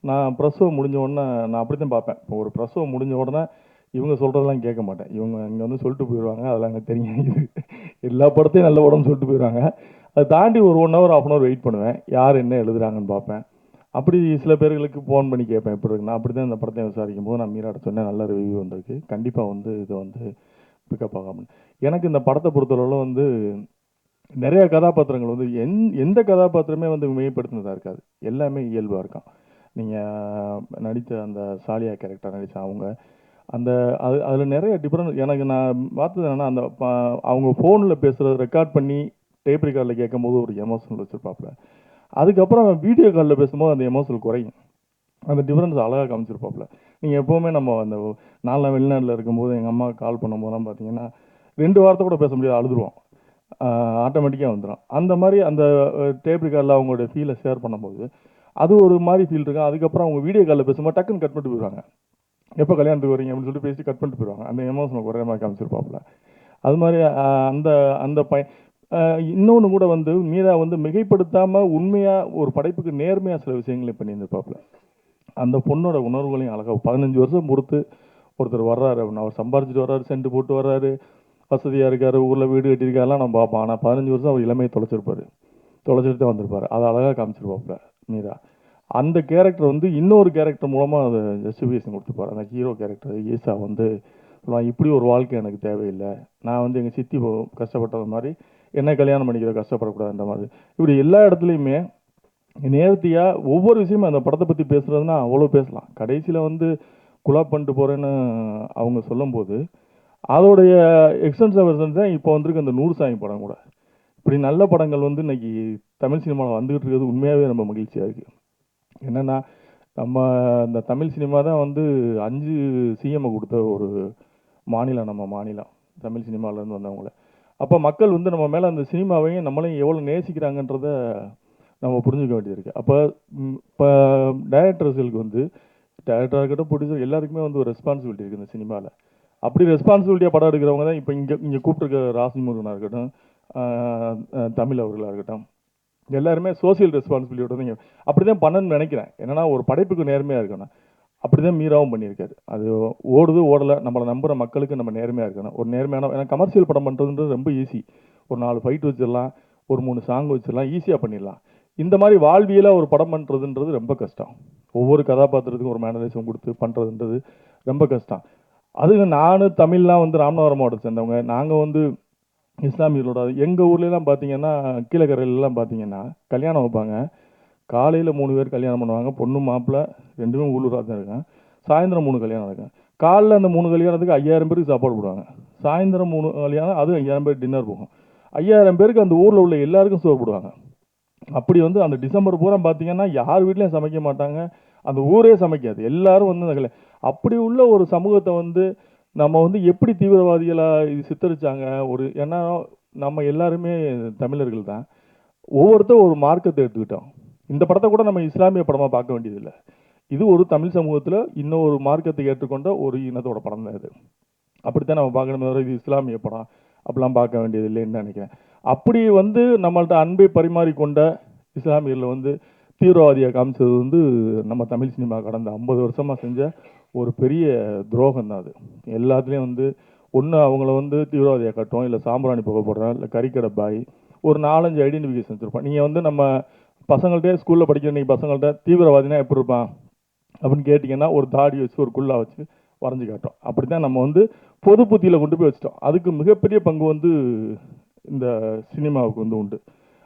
நான் பிரசவம் முடிஞ்ச உடனே நான் அப்படி தான் பார்ப்பேன். இப்போ ஒரு பிரசவம் முடிஞ்ச உடனே இவங்க சொல்கிறதெல்லாம் கேட்க மாட்டேன். இவங்க இங்கே வந்து சொல்லிட்டு போயிடுவாங்க, அதெல்லாம் எனக்கு தெரியும். இது எல்லா படத்தையும் நல்ல படம்னு சொல்லிட்டு போயிடுவாங்க. அதை தாண்டி ஒரு 1 ஹவர் ½ ஹவர் வெயிட் பண்ணுவேன், யார் என்ன எழுதுறாங்கன்னு பார்ப்பேன். அப்படி சில பேர்களுக்கு ஃபோன் பண்ணி கேட்பேன் எப்படி இருக்குன்னா. அப்படி தான் இந்த படத்தை விசாரிக்கும் போது நான் மீராட்ட சொன்னேன், நல்ல ரிவ்யூ வந்திருக்கு, கண்டிப்பாக வந்து இது வந்து பிக்கப் ஆகாமல். எனக்கு இந்த படத்தை பொறுத்தளவில் வந்து நிறைய கதாபாத்திரங்கள் வந்து எந்த கதாபாத்திரமே வந்து மிகைப்படுத்தினதாக இருக்காது, எல்லாமே இயல்பாக இருக்கான். நீங்கள் நடித்த அந்த சாலியா கேரக்டர் நடித்த அவங்க அந்த அதில் நிறைய டிஃப்ரெண்ட். எனக்கு நான் பார்த்தது என்னென்னா, அந்த அவங்க ஃபோனில் பேசுகிறத ரெக்கார்ட் பண்ணி டேப் ரெக்கார்டில் கேட்கும்போது ஒரு எமோஷனல் வச்சுருப்பாப்புல. அதுக்கப்புறம் வீடியோ காலில் பேசும்போது அந்த எமோஷனல் குறையும். அந்த டிஃப்ரென்ஸ் அழகாக காமிச்சிருப்பாப்புல. நீங்கள் எப்போவுமே நம்ம அந்த நாலாம் வெளிநாட்டில் இருக்கும்போது எங்கள் அம்மா கால் பண்ணும்போதெல்லாம் பார்த்தீங்கன்னா 2 வாரத்தை கூட பேச முடியாது, அழுதுருவோம், ஆட்டோமேட்டிக்காக வந்துடும். அந்த மாதிரி அந்த டேப் ரெக்கார்டில் அவங்களுடைய ஃபீலை ஷேர் பண்ணும்போது அது ஒரு மாதிரி ஃபீல் இருக்கும். அதுக்கப்புறம் அவங்க வீடியோ காலில் பேசும்போது டக்குன்னு கட் பண்ணிட்டு போயிடுவாங்க, எப்போ கல்யாணத்துக்கு வரீங்க அப்படின்னு சொல்லிட்டு பேசி கட் பண்ணிட்டு போயிடுவாங்க. அந்த எமோஷனல் குறைய மாதிரி காமிச்சிருப்பாப்புல. அது மாதிரி அந்த அந்த இன்னொன்று கூட வந்து மீரா வந்து மிகைப்படுத்தாமல் உண்மையாக ஒரு படைப்புக்கு நேர்மையாக சில விஷயங்களையும் பண்ணியிருந்திருப்பாப்புல. அந்த பொண்ணோட உணர்வுகளையும் அழகாக 15 வருஷம் பொறுத்து ஒருத்தர் வர்றாரு அப்படின்னு, அவர் சம்பாரிச்சிட்டு வர்றாரு, சென்ட் போட்டு வர்றாரு, வசதியாக இருக்கார், ஊரில் வீடு கட்டியிருக்காரெல்லாம் நம்ம பார்ப்போம். ஆனால் 15 வருஷம் அவர் இளமையை தொலைச்சிட்டு தான் வந்திருப்பார். அதை அழகாக காமிச்சிருப்பாப்புல மீரா. அந்த கேரக்டர் வந்து இன்னொரு கேரக்டர் மூலமாக அதை ஜஸ்டிஃபிகேஷன் கொடுத்துப்பார். அந்த ஹீரோ கேரக்டர் ஈசா வந்து சொல்லுவான், இப்படி ஒரு வாழ்க்கை எனக்கு தேவையில்லை, நான் வந்து எங்கள் சித்தி கஷ்டப்பட்டது மாதிரி என்ன கல்யாணம் பண்ணிக்கிற கஷ்டப்படக்கூடாதுன்ற மாதிரி. இப்படி எல்லா இடத்துலையுமே நேர்த்தியாக ஒவ்வொரு விஷயமும் அந்த படத்தை பற்றி பேசுகிறதுனா அவ்வளோ பேசலாம். கடைசியில் வந்து குலாப் பண்ணிட்டு போகிறேன்னு அவங்க சொல்லும்போது அதோடைய எக்ஸ்டென்சிவ் வெர்ஷன் தான் இப்போ வந்திருக்கு அந்த 100 சாமி படம் கூட. இப்படி நல்ல படங்கள் வந்து இன்னைக்கு தமிழ் சினிமாவில் வந்துகிட்டு இருக்கிறது உண்மையாகவே ரொம்ப மகிழ்ச்சியாக இருக்குது. என்னென்னா, நம்ம இந்த தமிழ் சினிமா தான் வந்து 5 சிஎம்ஐ கொடுத்த ஒரு மாநிலம் நம்ம மாநிலம், தமிழ் சினிமாவிலேருந்து வந்தவங்கள. அப்போ மக்கள் வந்து நம்ம மேலே அந்த சினிமாவையும் நம்மளையும் எவ்வளோ நேசிக்கிறாங்கன்றத நம்ம புரிஞ்சுக்க வேண்டியது இருக்குது. அப்போ இப்போ டைரக்டர்ஸ்களுக்கு வந்து டைரக்டராக இருக்கட்டும், ப்ரொடியூசர், எல்லாருக்குமே வந்து ஒரு ரெஸ்பான்சிபிலிட்டி இருக்குது இந்த சினிமாவில். அப்படி ரெஸ்பான்சிபிலிட்டியாக படம் எடுக்கிறவங்க தான் இப்போ இங்கே கூப்பிட்டுருக்க ராசிமுருகனாக இருக்கட்டும், தமிழ் அவர்களாக இருக்கட்டும், எல்லாருமே சோசியல் ரெஸ்பான்சிபிலிட்டியோட நீங்கள் அப்படி தான் பண்ணணும்னு நினைக்கிறேன். என்னன்னா ஒரு படைப்புக்கு நேர்மையாக இருக்கணும். அப்படி தான் மீராவும் பண்ணியிருக்காரு. அது ஓடலை, நம்மளை நம்புகிற மக்களுக்கு நம்ம நேர்மையாக இருக்கணும். ஒரு நேர்மையான, ஏன்னா கமர்ஷியல் படம் பண்ணுறதுன்றது ரொம்ப ஈஸி. ஒரு 4 ஃபைட் வச்சிடலாம், ஒரு 3 சாங் வச்சிடலாம், ஈஸியாக பண்ணிடலாம். இந்த மாதிரி வாழ்வியலாக ஒரு படம் பண்ணுறதுன்றது ரொம்ப கஷ்டம். ஒவ்வொரு கதாபாத்திரத்துக்கும் ஒரு மேனரிசம் கொடுத்து பண்ணுறதுன்றது ரொம்ப கஷ்டம். அது நான் தமிழ்லாம் வந்து ராமநாதபுரம் மாவட்டத்தை சேர்ந்தவங்க, நாங்கள் வந்து இஸ்லாமியர்களோட எங்கள் ஊர்லலாம் பார்த்தீங்கன்னா, கீழக்கரையிலலாம் பார்த்தீங்கன்னா கல்யாணம் வைப்பாங்க. காலையில் 3 பேர் கல்யாணம் பண்ணுவாங்க, பொண்ணு மாப்பிள்ளை 2மே உள்ளூராக தான் இருக்காங்க. சாயந்தரம் 3 கல்யாணம் நடக்கும். காலைல அந்த 3 கல்யாணத்துக்கு 5000 பேருக்கு சாப்பாடு போடுவாங்க. சாயந்தரம் 3 கல்யாணம், அது 5000 பேர் டின்னர் போகும். 5000 பேருக்கு அந்த ஊரில் உள்ள எல்லாருக்கும் சோறு போடுவாங்க. அப்படி வந்து அந்த டிசம்பர் பூரா பார்த்தீங்கன்னா யார் வீட்லையும் சமைக்க மாட்டாங்க, அந்த ஊரே சமைக்காது, எல்லாரும் வந்து அந்த அப்படி உள்ள ஒரு சமூகத்தை வந்து நம்ம வந்து எப்படி தீவிரவாதிகளாக இது சித்தரிச்சாங்க. ஏன்னா நம்ம எல்லாருமே தமிழர்கள் தான், ஒவ்வொருத்தரும் ஒரு மார்க்கத்தை எடுத்துக்கிட்டோம். இந்த படத்தை கூட நம்ம இஸ்லாமிய படமாக பார்க்க வேண்டியதில்லை. இது ஒரு தமிழ் சமூகத்தில் இன்னொரு மார்க்கத்தை ஏற்றுக்கொண்ட ஒரு இனத்தோட படம் தான் இது. அப்படித்தான் நம்ம பார்க்கணுமே தவிர இது இஸ்லாமிய படம் அப்படிலாம் பார்க்க வேண்டியது இல்லைன்னு நினைக்கிறேன். அப்படி வந்து நம்மள்ட்ட அன்பை பரிமாறிக்கொண்ட இஸ்லாமியர்களை வந்து தீவிரவாதியாக காமிச்சது வந்து நம்ம தமிழ் சினிமா கடந்த 50 வருஷமாக செஞ்ச ஒரு பெரிய துரோகம் தான் அது. எல்லாத்துலேயும் வந்து ஒன்று அவங்கள வந்து தீவிரவாதியாக காட்டும், இல்லை சாம்பிராணி புகை போடுறான், இல்லை கறிக்கடை பாய், ஒரு 4-5 ஐடென்டிஃபிகேஷன் வச்சுருப்பான். நீங்கள் வந்து நம்ம பசங்கள்கிட்ட ஸ்கூலில் படிக்கிற நீங்கள் பசங்கள்கிட்ட தீவிரவாதினா எப்படி இருப்பான் அப்படின்னு கேட்டிங்கன்னா ஒரு தாடி வச்சு ஒரு குள்ளா வச்சு வரைஞ்சி காட்டும். அப்படி தான் நம்ம வந்து பொது புத்தியில் கொண்டு போய் வச்சிட்டோம். அதுக்கு மிகப்பெரிய பங்கு வந்து இந்த சினிமாவுக்கு வந்து உண்டு.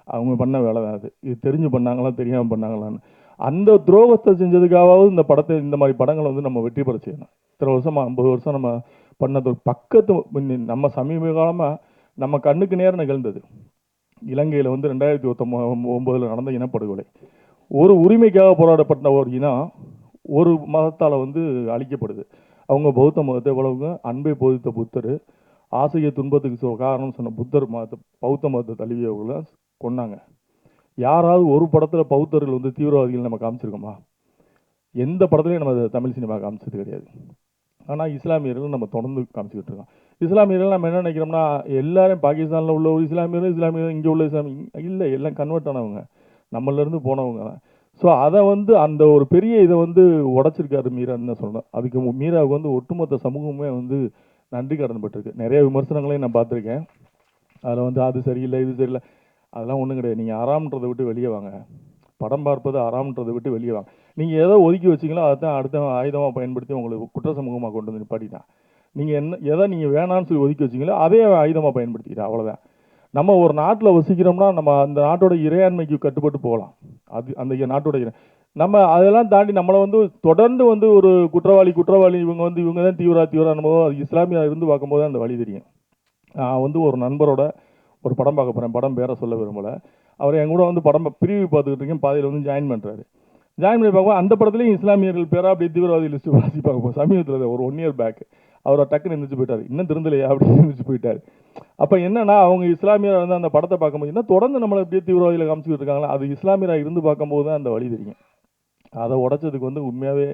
அவங்க பண்ண வேலை தான் அது. இது தெரிஞ்சு பண்ணாங்களா தெரியாமல் பண்ணாங்களான்னு. அந்த துரோகத்தை செஞ்சதுக்காவது இந்த படத்தை, இந்த மாதிரி படங்களை வந்து நம்ம வெற்றி பெற செய்யணும். இத்தனை வருஷமா 50 வருஷம் நம்ம பண்ணது பக்கத்து நம்ம சமீப காலமாக நம்ம கண்ணுக்கு நேரம் நிகழ்ந்தது. இலங்கையில் வந்து 2019 நடந்த இனப்படுகொலை. ஒரு உரிமைக்காக போராடப்பட்ட ஒரு இனம் ஒரு மதத்தால் வந்து அழிக்கப்படுது. அவங்க பௌத்த மதத்தை எவ்வளவுங்க அன்பை போதித்த புத்தர், ஆசைய துன்பத்துக்கு காரணம் சொன்ன புத்தர் மதத்தை, பௌத்த மதத்தை தழுவியவர்களை கொன்னாங்க. யாராவது ஒரு படத்தில் பௌத்தர்கள் வந்து தீவிரவாதிகள் நம்ம காமிச்சிருக்கோமா? எந்த படத்துலையும் நம்ம தமிழ் சினிமா காமிச்சது கிடையாது. ஆனால் இஸ்லாமியர்கள் நம்ம தொடர்ந்து காமிச்சிக்கிட்டு இருக்கோம். இஸ்லாமியர்கள் நம்ம என்ன நினைக்கிறோம்னா எல்லாரும் பாகிஸ்தானில் உள்ள ஒரு இஸ்லாமியர்கள் இங்கே உள்ள இல்லை, எல்லாம் கன்வெர்ட் ஆனவங்க, நம்மளிருந்து போனவங்க. ஸோ அதை வந்து அந்த ஒரு பெரிய இதை வந்து உடச்சிருக்காரு மீரான்னு தான் சொல்லணும். அதுக்கு மீராவுக்கு வந்து ஒட்டுமொத்த சமூகமே வந்து நன்றி கடன் பட்டிருக்கு. நிறைய விமர்சனங்களையும் நான் பார்த்துருக்கேன். அதில் வந்து அது சரியில்லை இது சரியில்லை அதெல்லாம் ஒன்றும் கிடையாது. நீங்கள் ஆறாம்ன்றதை விட்டு வெளியே வாங்க. படம் பார்ப்பது ஆறாம்ன்றதை விட்டு வெளியே வாங்க. நீங்கள் எதோ ஒதுக்கி வச்சிங்களோ அதை தான் அடுத்த ஆயுதமாக பயன்படுத்தி உங்களுக்கு குற்ற சமூகமாக கொண்டு வந்து நிப்பாட்டிட்டான். நீங்கள் என்ன எதை நீங்கள் வேணான்னு சொல்லி ஒதுக்கி வச்சிங்களோ அதே ஆயுதமாக பயன்படுத்திக்கிறேன், அவ்வளோதான். நம்ம ஒரு நாட்டில் வசிக்கிறோம்னா நம்ம அந்த நாட்டோட இறையாண்மைக்கு கட்டுப்பட்டு போகலாம். அது அந்த நாட்டோட நம்ம அதெல்லாம் தாண்டி நம்மளை வந்து தொடர்ந்து வந்து ஒரு குற்றவாளி இவங்க தான் தீவிரவாதம் அது இஸ்லாமியாக இருந்து பார்க்கும்போது அந்த வழி தெரியும். நான் வந்து ஒரு நண்பரோட ஒரு படம் பார்க்க போகிறேன், படம் பேரை சொல்ல விரும்பலை. அவர் என் கூட வந்து படம் பிரிவு பார்த்துக்கிட்டு இருக்கேன், பாதியில் வந்து ஜாயின் பண்ணுறாரு. ஜாயின் பண்ணி பார்க்கும்போது அந்த படத்துலையும் இஸ்லாமியர்கள் பேராக அப்படியே தீவிரவாதி லிஸ்ட்டு வாசி பார்க்க சமீபத்தில் ஒரு 1 இயர் பேக் அவரை டக்குன்னு இருந்துச்சு போயிட்டார். இன்னும் திருந்தலையா அப்படின்னு இருந்துச்சு போயிட்டார். அப்போ என்னன்னா அவங்க இஸ்லாமியராக வந்து அந்த படத்தை பார்க்கும்போது என்ன தொடர்ந்து நம்மளை அப்படியே தீவிரவாதியில் காமிச்சிக்கிட்டு இருக்காங்களா, அது இஸ்லாமியராக இருந்து பார்க்கும்போது தான் அந்த வழி தெரியும். அதை உடைச்சதுக்கு வந்து உண்மையாகவே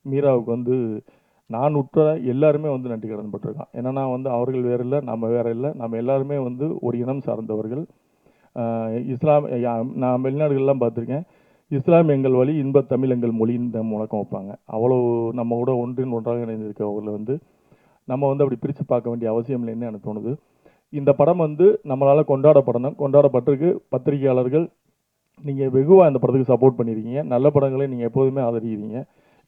மீராவுக்கு வந்து நான் உட்பட எல்லாருமே வந்து நன்றி கடன் பட்டிருக்கான். என்னன்னா வந்து அவர்கள் வேறு இல்லை, நம்ம வேறு இல்லை, நம்ம எல்லாருமே வந்து ஒரு இனம் சார்ந்தவர்கள். நான் வெளிநாடுகள்லாம் பார்த்துருக்கேன். இஸ்லாம் எங்கள் வழி, இன்பத் தமிழ் எங்கள் மொழின்னு முழக்கம் வைப்பாங்க. அவ்வளோ நம்ம கூட ஒன்றின் ஒன்றாக இணைந்திருக்கவர்களை வந்து நம்ம வந்து அப்படி பிரித்து பார்க்க வேண்டிய அவசியம் இல்லைன்னு எனக்கு தோணுது. இந்த படம் வந்து நம்மளால் கொண்டாடப்பட்டிருக்கு. பத்திரிகையாளர்கள் நீங்கள் வெகுவாக இந்த படத்துக்கு சப்போர்ட் பண்ணியிருக்கீங்க. நல்ல படங்களை நீங்கள் எப்போதுமே ஆதரிக்கிறீங்க.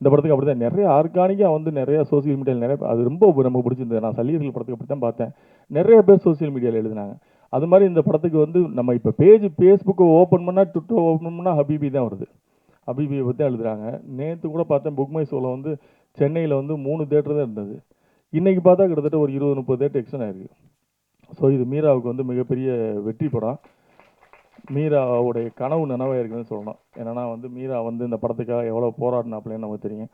இந்த படத்துக்கு அப்படி தான் நிறைய ஆர்கானிக்காக வந்து நிறைய சோசியல் மீடியாவில் நிறைய அது ரொம்ப பிடிச்சிருந்தது. நான் சல்லியர்கள் படத்துக்கு அப்படி தான் பார்த்தேன். நிறைய பேர் சோசியல் மீடியாவில் எழுதினாங்க. அது மாதிரி இந்த படத்துக்கு வந்து நம்ம இப்போ ஃபேஸ்புக்கை ஓப்பன் பண்ணால், ட்விட்டர் ஓப்பன் பண்ணால் ஹபீபி தான் வருது. ஹபீபியை பற்றி எழுதுகிறாங்க. நேற்று கூட பார்த்தேன், புக் மை ஷோவில் வந்து சென்னையில் வந்து 3 தேட்டர் தான் இருந்தது. இன்றைக்கி பார்த்தா கிட்டத்தட்ட ஒரு 20-30 தேட்டர் எக்ஸ்டன் ஆயிருக்கு. ஸோ இது மீராவுக்கு வந்து மிகப்பெரிய வெற்றி படம். மீராவுடைய கனவு நனவாயிருக்குன்னு சொல்லணும். ஏன்னா வந்து மீரா வந்து இந்த படத்துக்காக எவ்வளோ போராடினாப்லன்னு நமக்கு தெரியும்.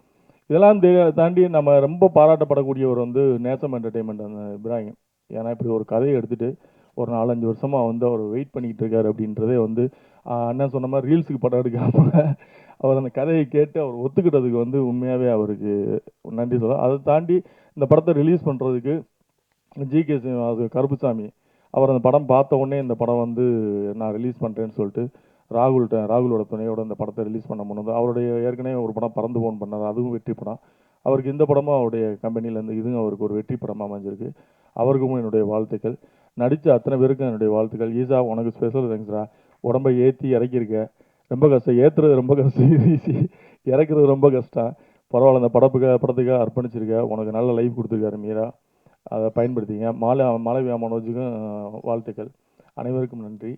இதெல்லாம் தாண்டி நம்ம ரொம்ப பாராட்டப்படக்கூடியவர் வந்து நேசம் என்டர்டெயின்மெண்ட் அந்த இப்ராஹிம். ஏன்னா இப்படி ஒரு கதையை எடுத்துகிட்டு ஒரு 4-5 வருஷமாக வந்து அவர் வெயிட் பண்ணிக்கிட்டு இருக்காரு அப்படின்றதே வந்து அண்ணன் சொன்ன மாதிரி ரீல்ஸுக்கு படம் எடுக்காமல் அவர் அந்த கதையை கேட்டு அவர் ஒத்துக்கிட்டதுக்கு வந்து உண்மையாகவே அவருக்கு நன்றி சொல்லலாம். அதை தாண்டி இந்த படத்தை ரிலீஸ் பண்ணுறதுக்கு ஜிகே கருப்புசாமி அவர் அந்த படம் பார்த்த உடனே இந்த படம் வந்து நான் ரிலீஸ் பண்ணுறேன்னு சொல்லிட்டு ராகுலோட துணையோட இந்த படத்தை ரிலீஸ் பண்ண முன்னது அவருடைய ஏற்கனவே ஒரு படம் பறந்து போன் பண்ணார், அதுவும் வெற்றி படம். அவருக்கு இந்த படமும் அவருடைய கம்பெனிலேருந்து இதுவும் அவருக்கு ஒரு வெற்றி படமாக அமைஞ்சிருக்கு. அவருக்கும் என்னுடைய வாழ்த்துக்கள். நடித்த அத்தனை பேருக்கும் என்னுடைய வாழ்த்துக்கள். ஈசா உனக்கு ஸ்பெஷல் தேங்க்ஸ்ரா. உடம்பை ஏற்றி இறக்கியிருக்க, ரொம்ப கஷ்டம். ஏற்றுறது ரொம்ப கஷ்டம், ஈஸி. இறக்குறது ரொம்ப கஷ்டம். பரவாயில்ல, அந்த படத்துக்காக அர்ப்பணிச்சிருக்க. உனக்கு நல்ல லைஃப் கொடுத்துருக்காரு மீரா, அதை பயன்படுத்திங்க. மாளவியா மனோஜுக்கும் வாழ்த்துக்கள். அனைவருக்கும் நன்றி.